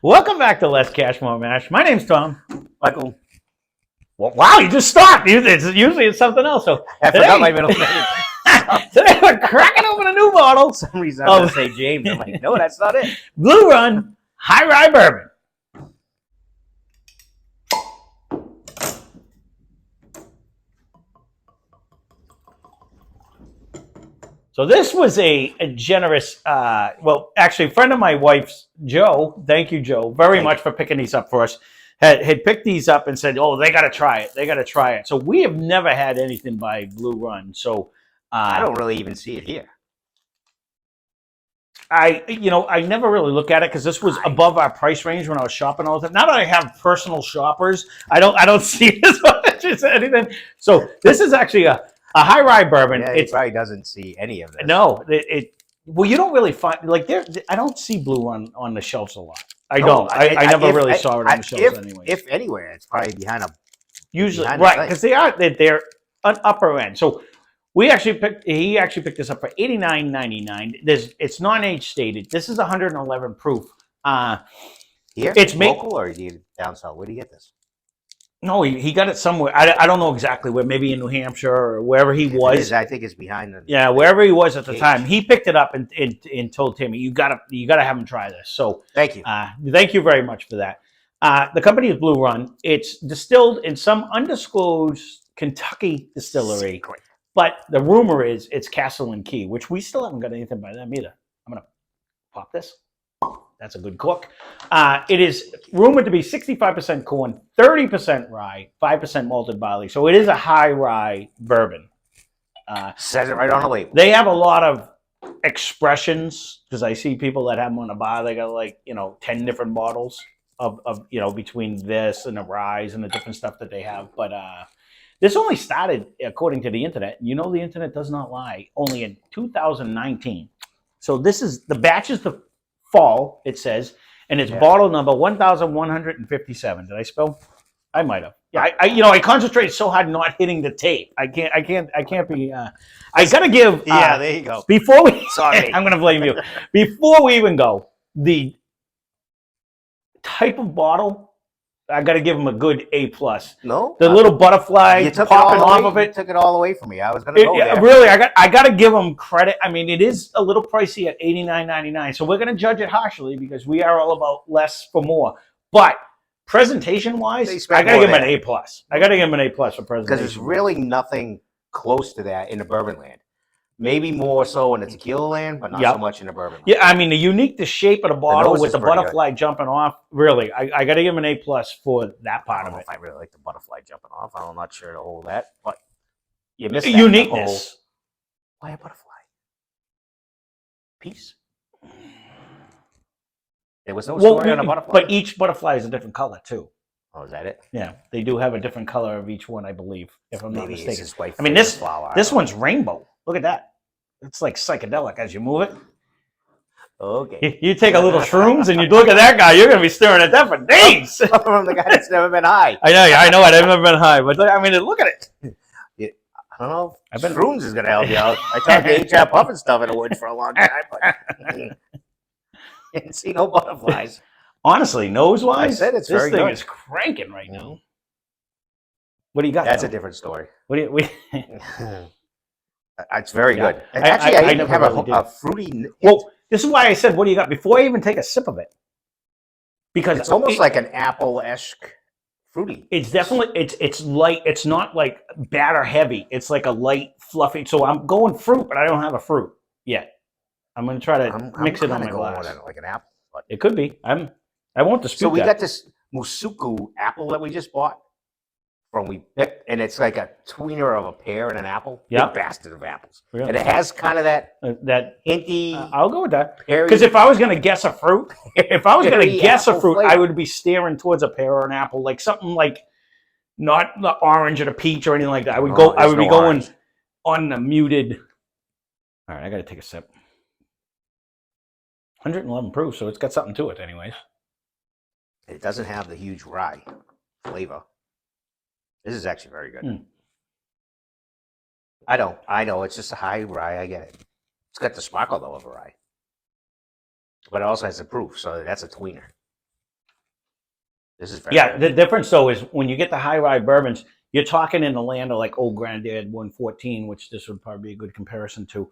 Welcome back to Less Cash, More Mash. My name's Tom. Michael. Well, wow, you just stopped. Usually it's something else. So I forgot my middle name. today we're cracking open a new bottle. For some reason I was going to say James. I'm like, no, that's not it. Blue Run Rye Bourbon. So this was a generous, well, actually, a friend of my wife's, Joe, thank you, Joe, very much for picking these up for us, had picked these up and said, oh, they got to try it. They got to try it. So we have never had anything by Blue Run. So I don't really even see it here. I never really look at it because this was above our price range when I was shopping all the time. Now that I have personal shoppers, I don't see as much as anything. So this is actually a high rye bourbon. Yeah, it probably doesn't see any of this. No, well, you don't really find like there. I don't see Blue Run on the shelves a lot. I never really saw it on the shelves anyway. If anywhere, it's probably behind a. Usually, right? Because they're an upper end. So he actually picked this up for $89.99. It's non-age stated. This is 111 proof. Here, it's local or is he down south? Where do you get this? No, he got it somewhere. I don't know exactly where. Maybe in New Hampshire or wherever he was. I think it's behind the. Yeah, wherever he was at the time. He picked it up and told Timmy, you gotta have him try this. So thank you. Thank you very much for that. The company is Blue Run. It's distilled in some undisclosed Kentucky distillery. Secret. But the rumor is it's Castle and Key, which we still haven't got anything by them either. I'm gonna pop this. That's a good cork. It is rumored to be 65% corn, 30% rye, 5% malted barley. So it is a high rye bourbon. Says it right on the label. They have a lot of expressions because I see people that have them on a bar. They got 10 different bottles of between this and the ryes and the different stuff that they have. But this only started, according to the internet. You know the internet does not lie. Only in 2019. So this is the batch is the fall, it says, and it's bottle number 1157. Did I spell? I might have. Yeah, I concentrate so hard not hitting the tape. I can't be. I gotta give. Yeah, there you go. Before we, sorry, I'm gonna blame you. Before we even go, the type of bottle, I got to give him a good A+. No, the little butterfly popping off of it. You took it all away from me. I was going to go there. Really, I got to give him credit. I mean, it is a little pricey at $89.99, so we're going to judge it harshly because we are all about less for more. But presentation-wise, I got to give him an A+. I got to give him an A+ for presentation. Because there's really nothing close to that in the bourbon land. Maybe more so in the tequila land, but not so much in the bourbon land. Yeah, I mean, the shape of the bottle with the butterfly jumping off, really, I got to give him an A+ for that part of it. I really like the butterfly jumping off. I'm not sure to hold that, but you missed that. Uniqueness. Why a butterfly? Peace. There was no story on a butterfly. But each butterfly is a different color, too. Oh, is that it? Yeah, they do have a different color of each one, I believe, if I'm not mistaken. I mean, this one's rainbow. Look at that. It's like psychedelic as you move it. Okay. You take a little shrooms and you look at that guy, you're going to be staring at that for days. From the guy that's never been high. I know. I've never been high. But, I mean, look at it. Yeah, I don't know if shrooms is going to help you out. I tried to H.R. Puffin stuff in the woods for a long time, but didn't see no butterflies. Honestly, nose-wise, I said it's very good. This thing is cranking right now. What do you got? That's a different story. What do you... It's very good. Actually, I even have a fruity... Well, this is why I said, what do you got? Before I even take a sip of it. Because it's almost like an apple-esque fruity. It's definitely, it's light. It's not like batter heavy. It's like a light, fluffy. So I'm going fruit, but I don't have a fruit yet. I'm going to try to mix it on my glass. Like an apple. But it could be. I won't dispute that. So we got this Musuku apple that we just bought. We picked, and it's like a tweener of a pear and an apple. Yeah, big bastard of apples. Really? And it has kind of that hinty. I'll go with that. Because if I was going to guess a fruit, I would be staring towards a pear or an apple, like something like not the orange or the peach or anything like that. I would be going on the muted. All right, I got to take a sip. 111 proof, so it's got something to it, anyways. It doesn't have the huge rye flavor. This is actually very good. I know. It's just a high rye. I get it. It's got the sparkle, though, of a rye. But it also has the proof, so that's a tweener. This is very Yeah, good. the difference though is when you get the high rye bourbons, you're talking in the land of like Old Granddad 114, which this would probably be a good comparison to.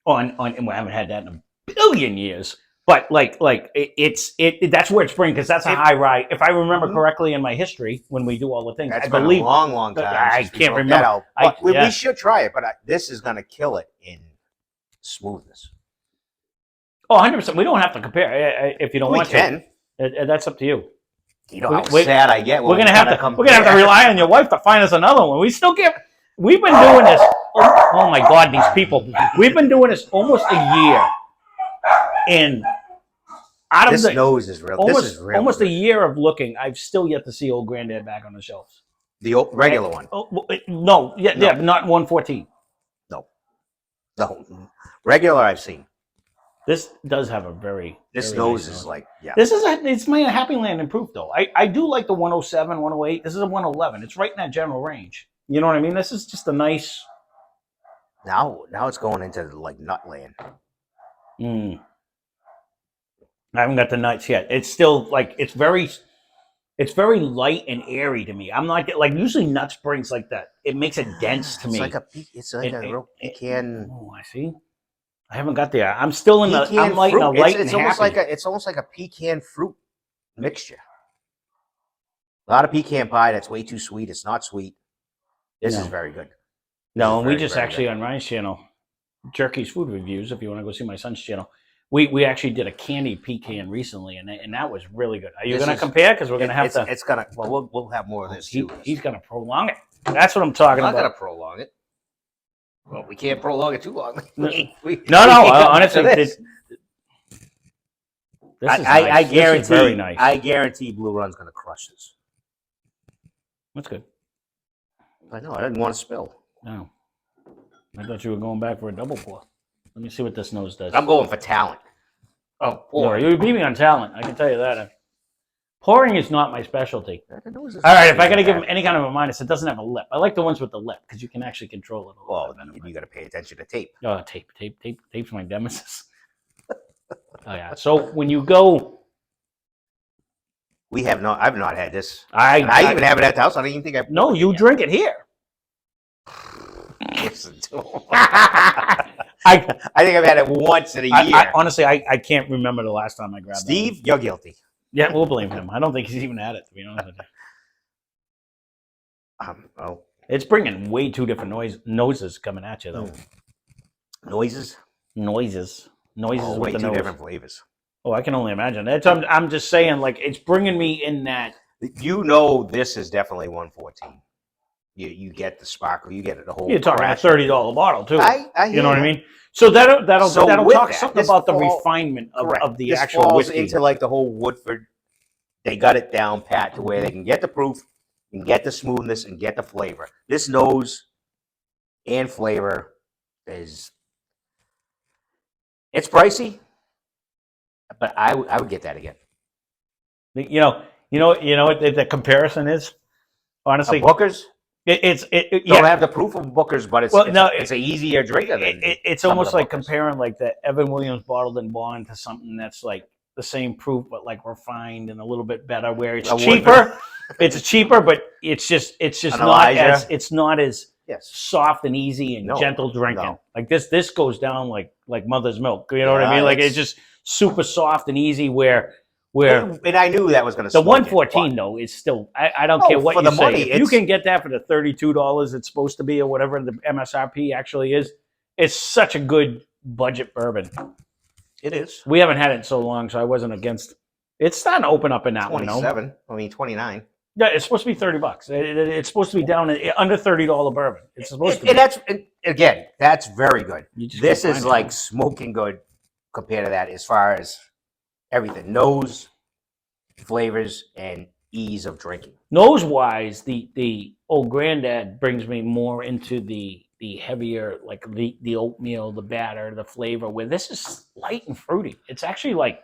And we haven't had that in a billion years. But that's where it's spring because that's a high rye. If I remember correctly in my history, when we do all the things, That's I been believe a long time. I Since we can't broke remember. that out. But we should try it, but this is going to kill it in smoothness. Oh, 100%. We don't have to compare if you don't want to. That's up to you. You know how sad I get. We're gonna have to rely on your wife to find us another one. We still get. We've been doing this. Oh my God, these people. We've been doing this almost a year, and out of this nose is real. Almost, this is real. Almost a year of looking. I've still yet to see Old Granddad back on the shelves. The regular one. Oh, no, yeah, not 114. No, regular I've seen. This does have a very. This very nose nice is like, yeah. It's my Happy Land improved though. I do like the 107, 108. This is a 111. It's right in that general range. You know what I mean? This is just a nice. Now it's going into like nut land. I haven't got the nuts yet. It's still like it's very light and airy to me. I'm not like usually nuts brings like that. It makes it dense to me. It's like a real pecan. Oh, I see. I haven't got there. I'm still in the. I'm light and light it's and almost happy. it's almost like a pecan fruit mixture. A lot of pecan pie that's way too sweet. It's not sweet. This is very good. No, we just actually on Ryan's channel, Jerky's Food Reviews. If you want to go see my son's channel, we actually did a candied pecan recently, and that was really good. Are you going to compare? Because we're going to have to. It's gonna. Well, we'll have more of this too. He's going to prolong it. That's what I'm talking about. I'm not going to prolong it. Well, we can't prolong it too long. Honestly, this is I nice. guarantee. This is very nice. I guarantee Blue Run's going to crush this. That's good. I know. I didn't want to spill. No, I thought you were going back for a double pour. Let me see what this nose does. I'm going for talent. Oh, pouring. You beat me on talent. I can tell you that. Pouring is not my specialty. All right, if I got to give him any kind of a minus, it doesn't have a lip. I like the ones with the lip because you can actually control it. Well, you got to pay attention to tape. Oh, tape's my nemesis. Oh yeah. So when you go, I've not had this. I even have it at the house. I don't even think I've. No, you drink it here. Listen to him. I think I've had it once in a year. Honestly, I can't remember the last time I grabbed it. Steve, you're guilty. Yeah, we'll blame him. I don't think he's even had it, to be honest with you. It's bringing way too different noses coming at you, though. Noises with way the two nose. different flavors. Oh, I can only imagine. I'm just saying, like, it's bringing me in that. You know, this is definitely 114. You get the sparkle, you get the whole. You're talking a $30 bottle too. You know what I mean? So that'll talk something about the refinement of the this actual falls whiskey. into like the whole Woodford. They got it down pat to where they can get the proof, and get the smoothness, and get the flavor. This nose and flavor it's pricey, but I would get that again. You know what the comparison is. Honestly, Booker's. Don't have the proof of Booker's, but it's an easier drink. It's almost like comparing like the Evan Williams bottled and bond to something that's like the same proof but like refined and a little bit better. Where it's cheaper, it's cheaper, but it's just not as soft and easy and gentle drinking. No. Like this goes down like mother's milk. You know what I mean? Like it's just super soft and easy. And I knew that was going to. The 114 though is still. I don't care what you say. Money, if you can get that for the $32 it's supposed to be or whatever the MSRP actually is, it's such a good budget bourbon. It is. We haven't had it in so long, so I wasn't against. It's starting to open up in that 27. one. I mean 29. Yeah, it's supposed to be $30. It's supposed to be down under $30 bourbon. It's supposed to be. That's very good. This is like smoking good compared to that as far as everything. Nose, flavors, and ease of drinking. Nose wise, the Old Granddad brings me more into the heavier, like the oatmeal, the batter, the flavor, where this is light and fruity. It's actually like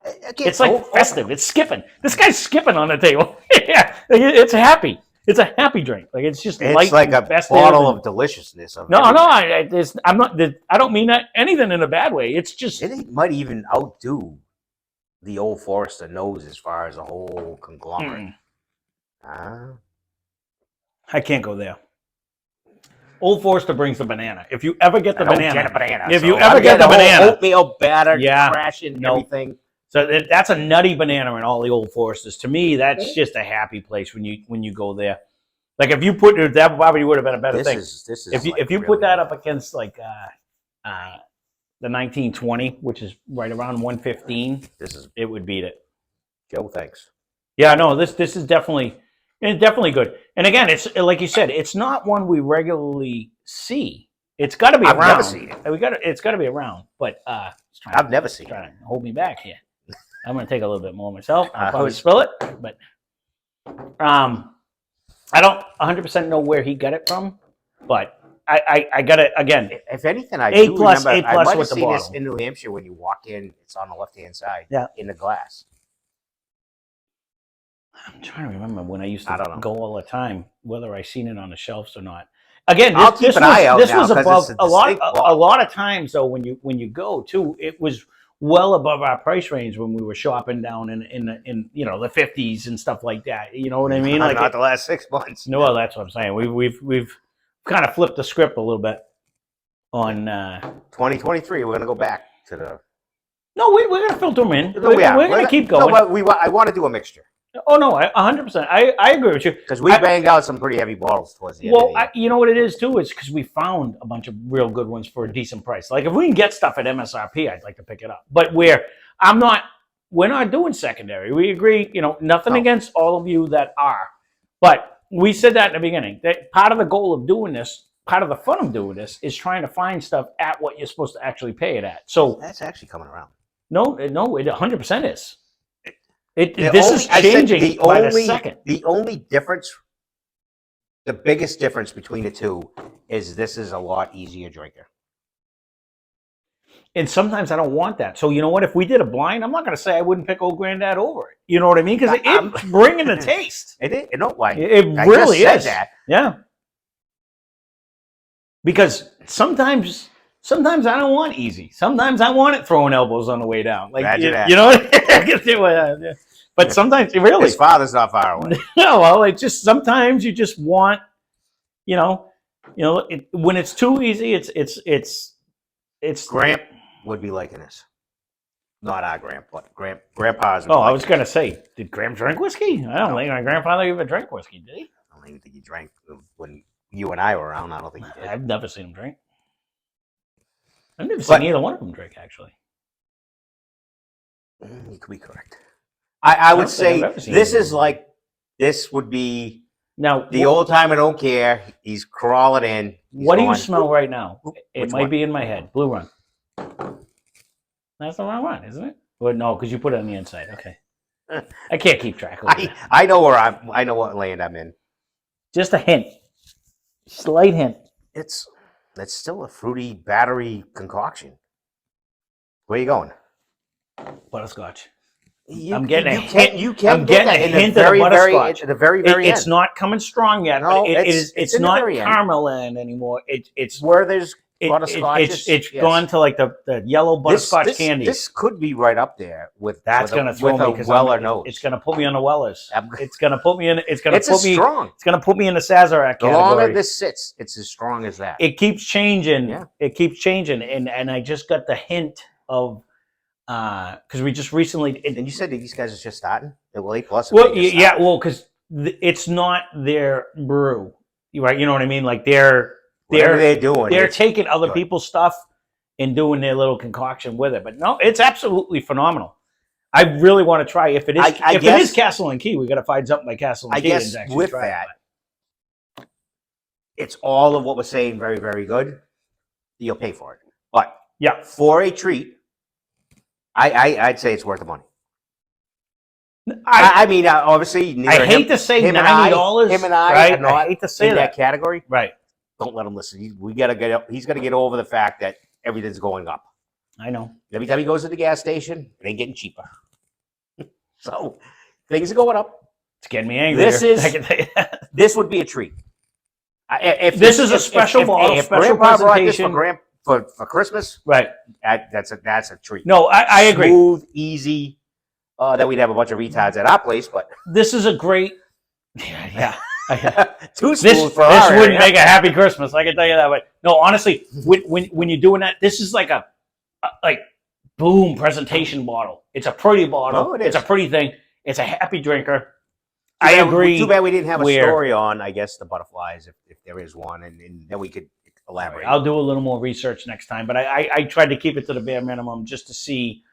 it's like festive. It's skipping. This guy's skipping on the table. Yeah, it's happy. It's a happy drink. Like it's just light. It's like a bottle of deliciousness. I'm not. I don't mean that anything in a bad way. It's just it might even outdo the Old Forester knows as far as a whole conglomerate. I can't go there. Old Forester brings the banana. If you ever get the banana, if you ever get the banana, oatmeal batter, crashing everything. So that's a nutty banana in all the Old Foresters. To me, that's just a happy place when you go there. Like if you put that probably would have been a better thing. This is if you really put that up against like the 1920, which is right around 115, it would beat it. Joe, thanks. Yeah, no, this is definitely good. And again, it's like you said, it's not one we regularly see. It's got to be around. I've never seen it. It's got to be around. But I've never seen it. Trying to hold me back here. I'm going to take a little bit more myself. I'll probably spill it, but I don't 100% know where he got it from, but I got it again. If anything, I A do plus, remember. A plus I might have with the seen bottle. this in New Hampshire when you walk in. It's on the left-hand side. Yeah. In the glass. I'm trying to remember when I used to I don't know. go all the time, whether I seen it on the shelves or not. Again, I'll keep an eye out this now, was 'cause above it's a lot. bottle. A lot of times, though, when you go too, it was well above our price range when we were shopping down in the 50s and stuff like that. You know what I mean? Like not the last 6 months. No, well, that's what I'm saying. We've kind of flipped the script a little bit on 2023. We're gonna go back to the. No, we're going to filter them in. No, we're going to keep going. No, but I want to do a mixture. Oh, no, 100%. I agree with you. Because we banged out some pretty heavy bottles towards the end of the year. You know what it is, too? It's because we found a bunch of real good ones for a decent price. Like, if we can get stuff at MSRP, I'd like to pick it up. But we're not doing secondary. We agree, nothing against all of you that are. But we said that in the beginning. That part of the goal of doing this, part of the fun of doing this, is trying to find stuff at what you're supposed to actually pay it at. So that's actually coming around. No, it 100% is. This is changing by the second. The only difference, the biggest difference between the two is this is a lot easier drinker. And sometimes I don't want that. So you know what? If we did a blind, I'm not going to say I wouldn't pick Old Granddad over it. You know what I mean? Because it's bringing the taste. It really is. That. Yeah. Because sometimes I don't want easy. Sometimes I want it throwing elbows on the way down. Like you know what? But sometimes really his father's not far away. No, well, it's just sometimes you just want, when it's too easy, it's Gramp would be liking this. Not our grandpa. Grandpa's. I was gonna say, did Gramp drink whiskey? I don't think my grandfather ever drank whiskey, did he? I don't even think he drank when you and I were around. I don't think he did. I've never seen him drink. I've never seen either one of them drink, actually. You could be correct. I would say this would be now the old timer don't care. He's crawling in. What do you smell right now? It might be in my head. Blue Run. That's the wrong one, isn't it? Well, no, because you put it on the inside. Okay. I can't keep track of it. I know I know what land I'm in. Just a hint. Slight hint. It's still a fruity battery concoction. Where are you going? Butterscotch. I'm getting a hint. You can get a hint of butterscotch. At the very end. It's not coming strong yet. No, but it's not caramel anymore. It's where there's butterscotch. It's gone to like the yellow butterscotch candy. This could be right up there with that's going to throw me because nose. It's going to put me on the Wellers. It's going to put me in. It's going to put me strong. It's going to put me in the Sazerac category. The longer this sits, it's as strong as that. It keeps changing. Yeah. It keeps changing, and I just got the hint of. Because we just recently, and you said that these guys are just starting. Well, A plus. Well, yeah, well, because it's not their brew, right? You know what I mean? Like they're doing. They're taking other people's stuff and doing their little concoction with it. But no, it's absolutely phenomenal. I really want to try. If it is, it is Castle and Key, we got to find something like Castle and Key. I guess with that, it's all of what we're saying. Very, very good. You'll pay for it, but yeah, for a treat. I'd say it's worth the money. I mean, obviously, I hate to say $90. Him and I right? are not I hate to say in that category. Right. Don't let him listen. He's got to get over the fact that everything's going up. I know. Every time he goes to the gas station, it ain't getting cheaper. So things are going up. It's getting me angry. This would be a treat. If this is a special bottle, special presentation for Christmas, right? That's a treat. No, I agree. Smooth, easy. That we'd have a bunch of retards at our place, but This is a great. Yeah. too smooth This for our wouldn't area. make a happy Christmas. I can tell you that. But no, honestly, when you're doing that, this is like a like boom presentation bottle. It's a pretty bottle. Oh, it It's a is. pretty thing. It's a happy drinker. Too I bad- agree. Too bad we didn't have a where- story on, I guess, the butterflies, if there is one, and then we could elaborate. I'll do a little more research next time, but I tried to keep it to the bare minimum just to see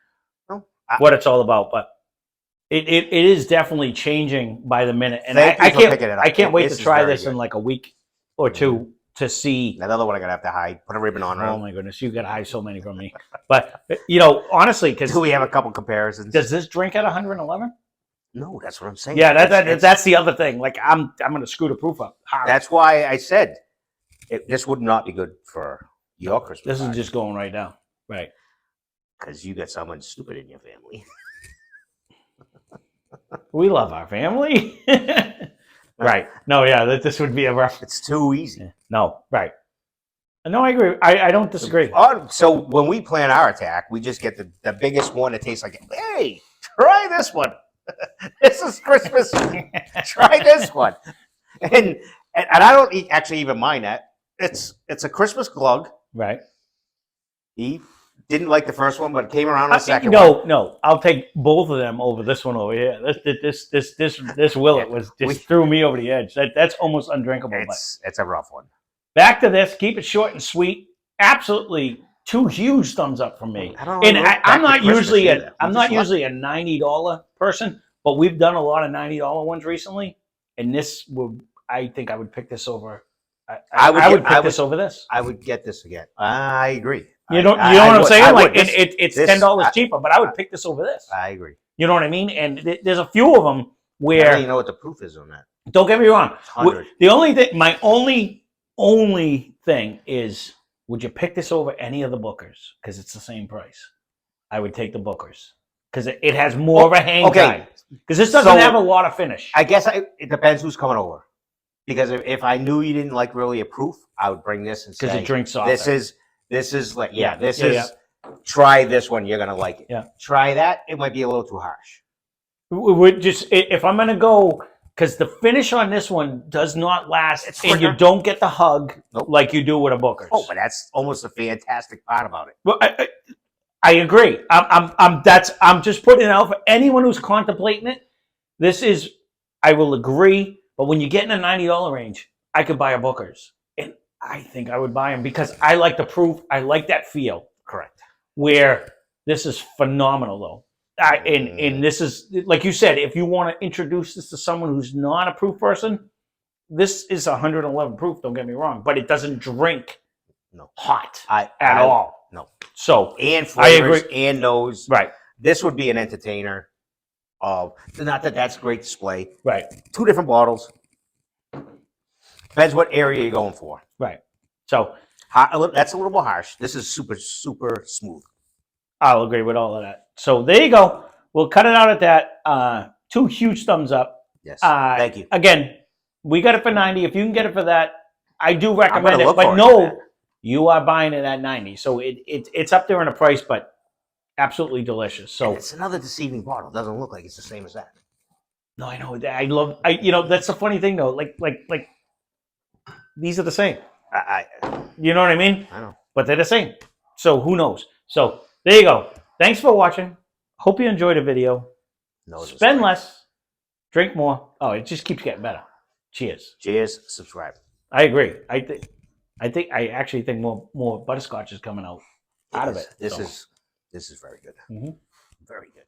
what it's all about. But it is definitely changing by the minute, and Thank I you for picking it up. I can't wait to This is try very this in good. like a week or two to see. Another one I'm gonna have to hide. Put a ribbon on. Oh my goodness, you got to hide so many from me. But you know, honestly, because Do we have a couple comparisons? does this drink at 111? No, that's what I'm saying. Yeah, It's- that's the other thing. Like I'm gonna screw the proof up hard. That's why I said this would not be good for your Christmas. This is just going right down. Right. because you got someone stupid in your family. We love our family. Right. No, yeah, this would be a rough. It's too easy. No, right. No, I agree. I don't disagree. So when we plan our attack, we just get the biggest one that tastes like, hey, try this one. This is Christmas. Try this one. And I don't actually even mind that. It's a Christmas glug. Right. He didn't like the first one, but came around on the second one. No. I'll take both of them over this one over here. This Willet was just threw me over the edge. That's almost undrinkable. It's a rough one. Back to this. Keep it short and sweet. Absolutely, 2 huge thumbs up from me. I'm not usually a $90 person, but we've done a lot of $90 ones recently, and this would I think I would pick this over. I would pick this over this. I would get this again. I agree. You know what I'm saying? Like it's $10 cheaper, but I would pick this over this. I agree. You know what I mean? And there's a few of them I where don't even know what the proof is on that. don't get me wrong. 100. The only thing, my only thing is, would you pick this over any of the Bookers? Because it's the same price. I would take the Bookers because it has more of a hang time. Because this doesn't have a lot of finish. I guess it depends who's coming over. Because if I knew you didn't like really a proof, I would bring this and say, because it drinks softer. this is like, try this one, you're going to like it. Yeah. Try that, it might be a little too harsh. Would just if I'm going to go, because the finish on this one does not last, and you don't get the hug like you do with a Booker's. Oh, but that's almost a fantastic part about it. Well, I agree. I'm just putting it out for anyone who's contemplating it. This is, I will agree. But when you get in a $90 range, I could buy a Booker's. And I think I would buy them because I like the proof. I like that feel. Correct. Where this is phenomenal, though. And this is, like you said, if you want to introduce this to someone who's not a proof person, this is 111 proof, don't get me wrong. But it doesn't drink hot at all. No. So, and flavors and nose. Right. This would be an entertainer. Not that that's great display. Right. 2 different bottles. Depends what area you're going for. Right. So that's a little more harsh. This is super, super smooth. I'll agree with all of that. So there you go. We'll cut it out at that. 2 huge thumbs up. Yes. Thank you. Again, we got it for 90. If you can get it for that, I do recommend it. look But forward to no, that. you are buying it at 90. So it's up there in a price, but absolutely delicious. So And it's another deceiving bottle. It doesn't look like it's the same as that. no, I know. That's the funny thing though. Like these are the same. You know what I mean? I know. But they're the same. So who knows? So there you go. Thanks for watching. Hope you enjoyed the video. Spend less, drink more. Oh, it just keeps getting better. Cheers. Cheers. Subscribe. I agree. I actually think more butterscotch is coming out of it. This is very good. Mm-hmm. Very good.